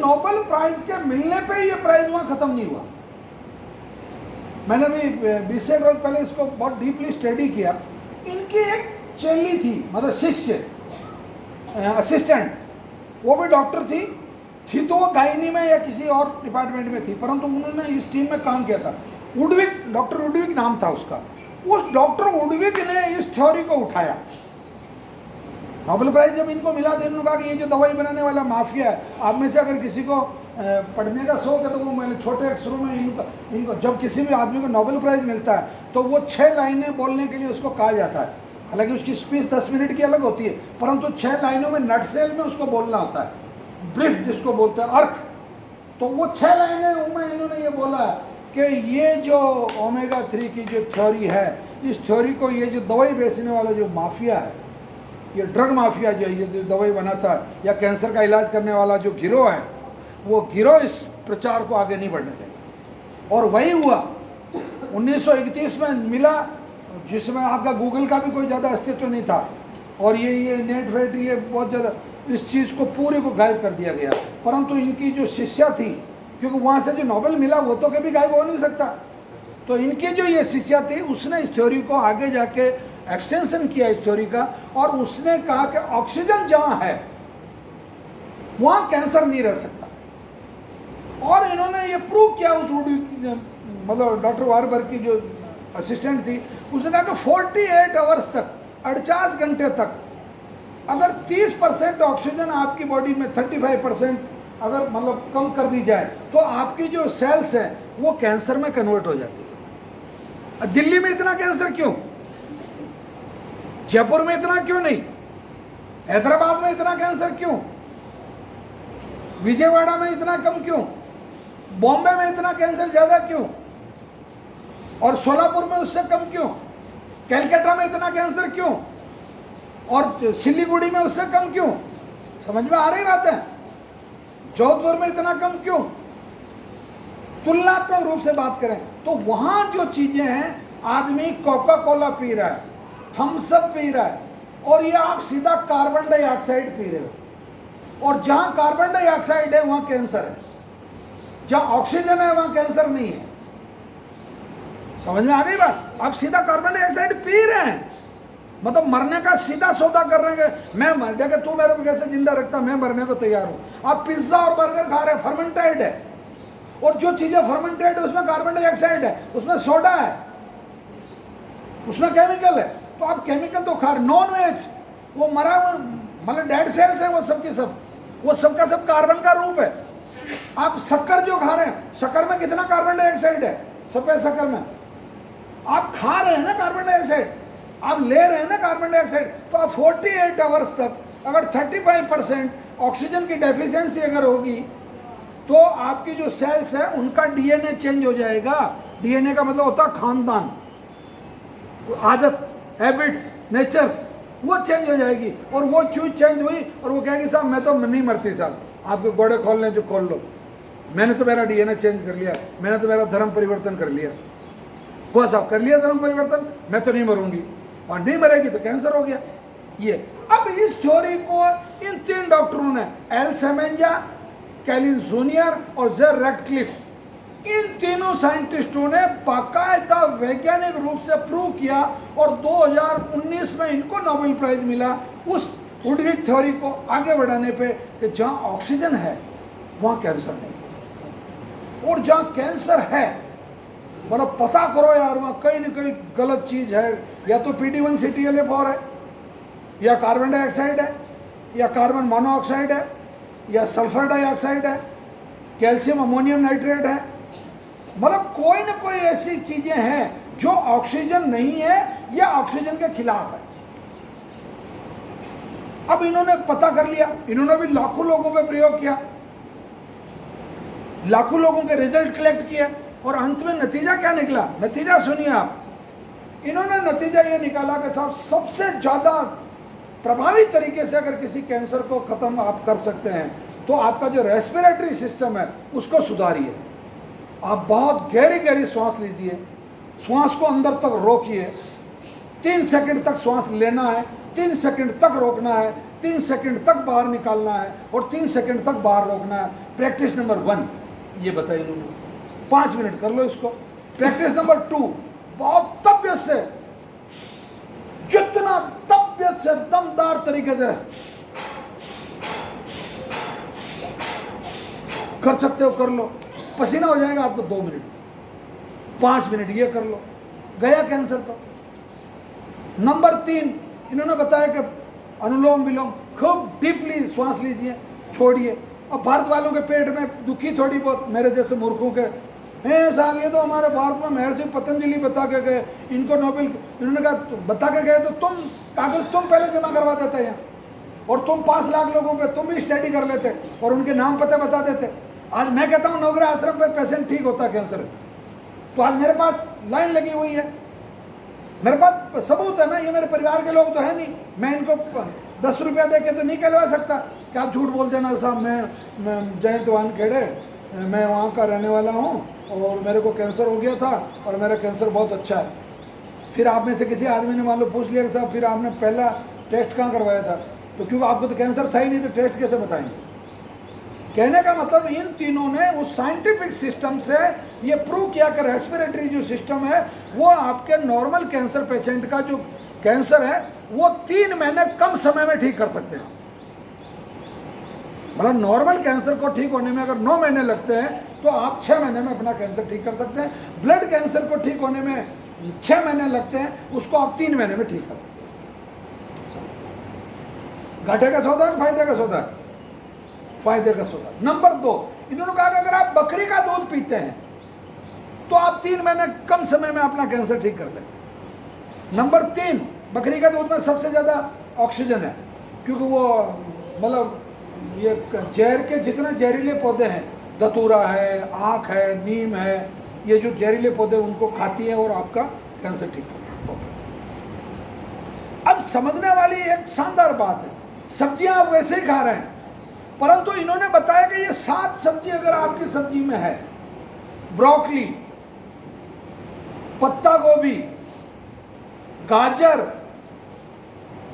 Nobel prize के मिलने पे ये प्राइज वहां खत्म नहीं हुआ। मैंने भी 20 से रोज पहले इसको बहुत डीपली स्टडी किया। इनकी एक चेली थी, मतलब शिष्य, असिस्टेंट, वो भी डॉक्टर थी तो वो गायनी में या किसी और डिपार्टमेंट में थी, परंतु उन्होंने इस टीम में काम किया था। वुडविक, डॉक्टर वुडविक नाम था उसका। उस डॉक्टर वुडविक ने इस थ्योरी को उठाया। नोबेल प्राइज जब इनको मिला तो इन्होंने कहा कि ये जो दवाई बनाने वाला माफिया है, आप में से अगर किसी को पढ़ने का शौक है तो वो मैंने छोटे अक्षरों में इनको जब किसी भी आदमी को नोबेल प्राइज मिलता है तो वो 6 लाइनें बोलने के लिए उसको कहा जाता है। हालांकि उसकी स्पीच 10 मिनट की अलग होती है, परंतु 6 लाइनों में नटसेल में उसको बोलना होता है, ब्रीफ जिसको बोलते हैं, अर्क। तो वो 6 लाइनें में इन्होंने ये बोला कि ये जो ओमेगा 3 की जो थ्योरी है, इस थ्योरी को ये जो दवाई बेचने वाला जो माफिया है, ये ड्रग माफिया जो है, ये जो दवाई बनाता है या कैंसर का इलाज करने वाला जो गिरोह है, वो गिरोह इस प्रचार को आगे नहीं बढ़ने देगा। और वही हुआ 1931 में मिला, जिसमें आपका गूगल का भी कोई ज़्यादा अस्तित्व नहीं था, और ये नेट वेट ये बहुत ज़्यादा, इस चीज़ को पूरे को गायब कर दिया गया। परंतु इनकी जो शिष्या थी, क्योंकि वहाँ से जो नोबेल मिला वो तो कभी गायब हो नहीं सकता, तो इनकी जो ये शिष्या थी उसने इस थ्योरी को आगे जाके एक्सटेंशन किया इस थ्योरी का, और उसने कहा कि ऑक्सीजन जहाँ है वहाँ कैंसर नहीं रह सकता। और इन्होंने ये प्रूव किया। उस मतलब डॉक्टर वारबर्ग की जो असिस्टेंट थी, उसने कहा कि 48 आवर्स तक, 48 घंटे तक, अगर 30% ऑक्सीजन आपकी बॉडी में 35% अगर मतलब कम कर दी जाए तो आपकी जो सेल्स हैं वो कैंसर में कन्वर्ट हो जाती है। दिल्ली में इतना कैंसर क्यों, जयपुर में इतना क्यों नहीं, हैदराबाद में इतना कैंसर क्यों, विजयवाड़ा में इतना कम क्यों, बॉम्बे में इतना कैंसर ज्यादा क्यों, और सोलापुर में उससे कम क्यों, कैलकाटा में इतना कैंसर क्यों, और सिलीगुड़ी में उससे कम क्यों? समझ में आ रही बात है? जोधपुर में इतना कम क्यों? तुलनात्मक रूप से बात करें तो वहां जो चीजें हैं, आदमी कोका कोला पी रहा है, थम्स अप पी रहा है, और ये आप सीधा कार्बन डाइऑक्साइड पी रहे हो। और जहां कार्बन डाइऑक्साइड है वहां कैंसर है, जहां ऑक्सीजन है वहां कैंसर नहीं है। समझ में आ गई बात? आप सीधा कार्बन डाइऑक्साइड पी रहे हैं, मतलब मरने का सीधा सौदा कर रहे हैं। मैं मर गया, तू मेरे को कैसे जिंदा रखता, मैं मरने को तैयार हूं। आप पिज्जा और बर्गर खा रहे हैं, फर्मेंटेड है, और जो चीजें फर्मेंटेड है उसमें कार्बन डाइऑक्साइड है, उसमें सोडा है, उसमें केमिकल है। तो आप केमिकल तो खा रहे। नॉन वेज वो मरा हुआ, मतलब डेड सेल्स है वो सब के सब, वो सबका सब कार्बन का रूप है। आप शक्कर जो खा रहे हैं, शक्कर में कितना कार्बन डाइऑक्साइड है? सफेद शक्कर में आप खा रहे हैं ना कार्बन डाइऑक्साइड, आप ले रहे हैं ना कार्बन डाइऑक्साइड। तो आप 48 आवर्स तक अगर 35% ऑक्सीजन की डेफिशिएंसी अगर होगी तो आपकी जो सेल्स है उनका डीएनए चेंज हो जाएगा। डीएनए का मतलब होता है खानदान, आदत, हैबिट्स, नेचर्स, वो चेंज हो जाएगी। और वो चीज चेंज हुई और वो कहेगी साहब मैं तो नहीं मरती साहब, आपके गोड़े खोलने जो खोल लो, मैंने तो मेरा डीएनए चेंज कर लिया, मैंने तो मेरा धर्म परिवर्तन कर लिया। वो साहब कर लिया धर्म परिवर्तन, मैं तो नहीं मरूंगी, और नहीं मरेगी तो कैंसर हो गया। ये अब इस थ्योरी को इन 3 डॉक्टरों ने, एल सेमेंजा, कैलिन जूनियर और जे रैटक्लिफ, इन तीनों साइंटिस्टों ने बाकायदा वैज्ञानिक रूप से प्रूव किया, और 2019 में इनको नोबेल प्राइज मिला उस वुडविक थ्योरी को आगे बढ़ाने पे कि जहां ऑक्सीजन है वहां कैंसर नहीं, और जहां कैंसर है मतलब पता करो यार वहाँ कहीं ना कहीं गलत चीज़ है। या तो PD1 CTLA4 है, या कार्बन डाइऑक्साइड है, या कार्बन मोनोऑक्साइड है, या सल्फर डाइऑक्साइड है, कैल्शियम अमोनियम नाइट्रेट है। मतलब कोई ना कोई ऐसी चीज़ें हैं जो ऑक्सीजन नहीं है या ऑक्सीजन के खिलाफ है। अब इन्होंने पता कर लिया, इन्होंने भी लाखों लोगों पे प्रयोग किया, लाखों लोगों के रिजल्ट कलेक्ट किए, और अंत में नतीजा क्या निकला? नतीजा सुनिए आप। इन्होंने नतीजा ये निकाला कि साहब सबसे ज़्यादा प्रभावी तरीके से अगर किसी कैंसर को ख़त्म आप कर सकते हैं तो आपका जो रेस्पिरेटरी सिस्टम है उसको सुधारिए। आप बहुत गहरी गहरी सांस लीजिए, श्वास को अंदर तक रोकिए, 3 सेकंड तक श्वास लेना है, 3 सेकंड तक रोकना है, 3 सेकंड तक बाहर निकालना है और 3 सेकंड तक बाहर रोकना है। प्रैक्टिस नंबर 1 ये बताई इन्होंने, 5 मिनट कर लो इसको। प्रैक्टिस नंबर 2, बहुत तबियत से, जितना तबियत से दमदार तरीके से कर सकते हो कर लो। पसीना हो जाएगा आपको 2 मिनट, 5 मिनट ये कर लो, गया कैंसर तो। नंबर 3 इन्होंने बताया कि अनुलोम विलोम, खूब डीपली श्वास लीजिए, छोड़िए। अब भारत वालों के पेट में दुखी थोड़ी बहुत, मेरे जैसे मूर्खों के, साहब ये तो हमारे भारत में महर्षि पतंजलि बता के गए, इनको नोबेल, इन्होंने कहा बता के गए तो तुम कागज तुम पहले जमा करवा देते यहाँ, और तुम 5 लाख लोगों पे तुम भी स्टडी कर लेते और उनके नाम पते बता देते। आज मैं कहता हूँ नवग्रह आश्रम पर पेशेंट ठीक होता है कैंसर, तो आज मेरे पास लाइन लगी हुई है, मेरे पास सबूत है ना, ये मेरे परिवार के लोग तो है नहीं, मैं इनको 10 रुपया दे के तो नहीं कहलवा सकता कि आप झूठ बोल देना साहब मैं जयंत वानखेड़े, मैं वहाँ का रहने वाला हूँ और मेरे को कैंसर हो गया था और मेरा कैंसर बहुत अच्छा है। फिर आप में से किसी आदमी ने मान लो पूछ लिया कि साहब फिर आपने पहला टेस्ट कहाँ करवाया था, तो क्योंकि आपको तो कैंसर था ही नहीं तो टेस्ट कैसे बताएंगे। कहने का मतलब इन तीनों ने उस साइंटिफिक सिस्टम से ये प्रूव किया कि रेस्पिरेटरी जो सिस्टम है वो आपके नॉर्मल कैंसर पेशेंट का जो कैंसर है वो 3 महीने कम समय में ठीक कर सकते हैं। मतलब नॉर्मल कैंसर को ठीक होने में अगर 9 महीने लगते हैं तो आप 6 महीने में अपना कैंसर ठीक कर सकते हैं। ब्लड कैंसर को ठीक होने में 6 महीने लगते हैं, उसको आप 3 महीने में ठीक कर सकते हैं। घाटे का सौदा है, फायदे का सौदा है, फायदे का सौदा। नंबर 2 इन्होंने कहा कि अगर आप बकरी का दूध पीते हैं तो आप 3 महीने कम समय में अपना कैंसर ठीक कर लेते हैं। नंबर 3 बकरी का दूध में सबसे ज़्यादा ऑक्सीजन है, क्योंकि वो मतलब ये जहर के जितने जहरीले पौधे हैं, धतूरा है, आँख है, नीम है, ये जो जहरीले पौधे उनको खाती है और आपका कैंसर ठीक करती है। अब समझने वाली एक शानदार बात है, सब्जियां आप वैसे ही खा रहे हैं, परंतु इन्होंने बताया कि ये 7 सब्जी अगर आपकी सब्जी में है, ब्रोकली, पत्ता गोभी, गाजर,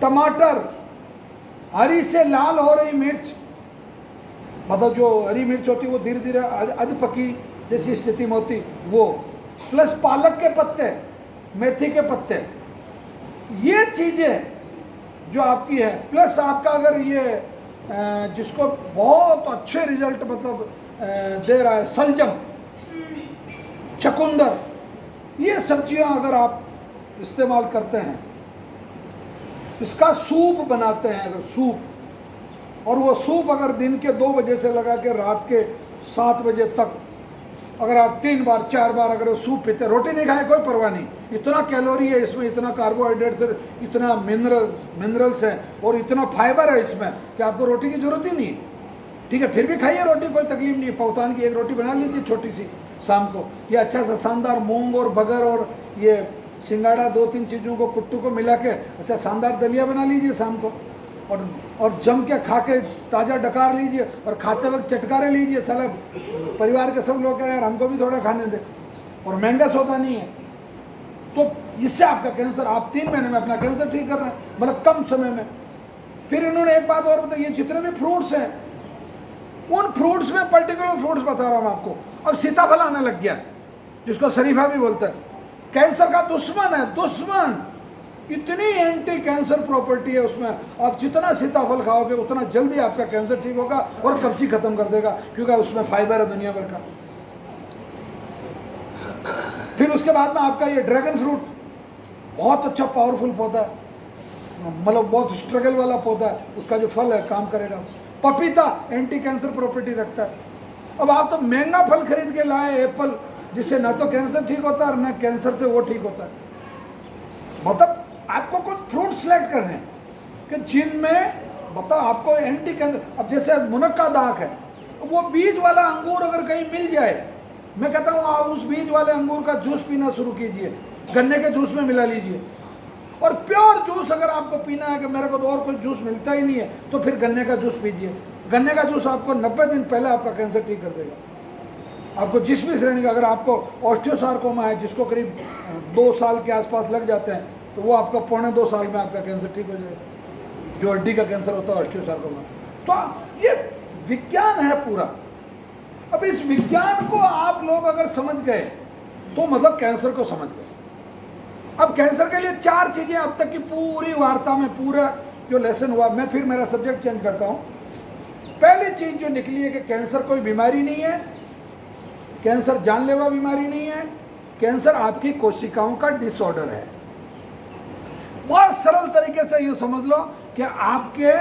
टमाटर, हरी से लाल हो रही मिर्च, मतलब जो हरी मिर्च होती है वो धीरे धीरे अध पकी जैसी स्थिति में होती वो, प्लस पालक के पत्ते, मेथी के पत्ते, ये चीजें जो आपकी है, प्लस आपका अगर ये जिसको बहुत अच्छे रिजल्ट मतलब दे रहा है सलजम, चकुंदर, ये सब्जियां अगर आप इस्तेमाल करते हैं, इसका सूप बनाते हैं अगर सूप, और वो सूप अगर दिन के 2 बजे से लगा के रात के 7 बजे तक अगर आप 3 बार 4 बार अगर वो सूप पीते, रोटी नहीं खाए कोई परवाह नहीं, इतना कैलोरी है इसमें, इतना कार्बोहाइड्रेट्स है, इतना मिनरल्स है और इतना फाइबर है इसमें कि आपको रोटी की जरूरत ही नहीं है। ठीक है, फिर भी खाइए रोटी, कोई तकलीफ नहीं है, पौतान की 1 रोटी बना लीजिए छोटी सी शाम को, ये अच्छा सा शानदार मूंग और बगर और ये सिंगाड़ा 2-3 चीज़ों को कुट्टू को मिला के अच्छा शानदार दलिया बना लीजिए शाम को, और जम के खा के ताज़ा डकार लीजिए और खाते वक्त चटकारे लीजिए। साला परिवार के सब लोग यार हमको भी थोड़ा खाने दे, और महंगा सौदा नहीं है, तो इससे आपका कैंसर आप 3 महीने में अपना कैंसर ठीक कर रहे हैं, मतलब कम समय में। फिर इन्होंने एक बात और बताई, ये जितने भी फ्रूट्स हैं उन फ्रूट्स में पर्टिकुलर फ्रूट्स बता रहा हूँ आपको। अब सीताफल आने लग गया जिसको शरीफा भी बोलते हैं, कैंसर का दुश्मन है, दुश्मन, इतनी एंटी कैंसर प्रॉपर्टी है उसमें, आप जितना सीताफल खाओगे उतना जल्दी आपका कैंसर ठीक होगा और कब्जी खत्म कर देगा, क्योंकि उसमें फाइबर है दुनिया भर का। फिर उसके बाद में आपका ये ड्रैगन फ्रूट बहुत अच्छा पावरफुल पौधा है, मतलब बहुत स्ट्रगल वाला पौधा है, उसका जो फल है काम करेगा। पपीता एंटी कैंसर प्रॉपर्टी रखता है। अब आप तो महंगा फल खरीद के लाए एप्पल, जिससे ना तो कैंसर ठीक होता है और ना कैंसर से वो ठीक होता है। मतलब आपको कुछ फ्रूट सिलेक्ट करने हैं कि जिनमें बताओ आपको एंटी कैंसर। अब जैसे मुनक्का दाग है, वो बीज वाला अंगूर अगर कहीं मिल जाए, मैं कहता हूँ आप उस बीज वाले अंगूर का जूस पीना शुरू कीजिए, गन्ने के जूस में मिला लीजिए। और प्योर जूस अगर आपको पीना है कि मेरे को तो और कुछ जूस मिलता ही नहीं है, तो फिर गन्ने का जूस पीजिए। गन्ने का जूस आपको 90 दिन पहले आपका कैंसर ठीक कर देगा। आपको जिस भी श्रेणी का, अगर आपको ऑस्टियोसार्कोमा है जिसको करीब 2 साल के आसपास लग जाते हैं, तो वो आपका 1.25 साल में आपका कैंसर ठीक हो जाएगा। जो हड्डी का कैंसर होता है ऑस्टियोसार्कोमा। तो ये विज्ञान है पूरा। अब इस विज्ञान को आप लोग अगर समझ गए तो मतलब कैंसर को समझ गए। अब कैंसर के लिए 4 चीजें अब तक की पूरी वार्ता में, पूरा जो लेसन हुआ, मैं फिर मेरा सब्जेक्ट चेंज करता हूं। पहली चीज जो निकली है कि कैंसर कोई बीमारी नहीं है, कैंसर जानलेवा बीमारी नहीं है, कैंसर आपकी कोशिकाओं का डिसऑर्डर है। बहुत सरल तरीके से ये समझ लो कि आपके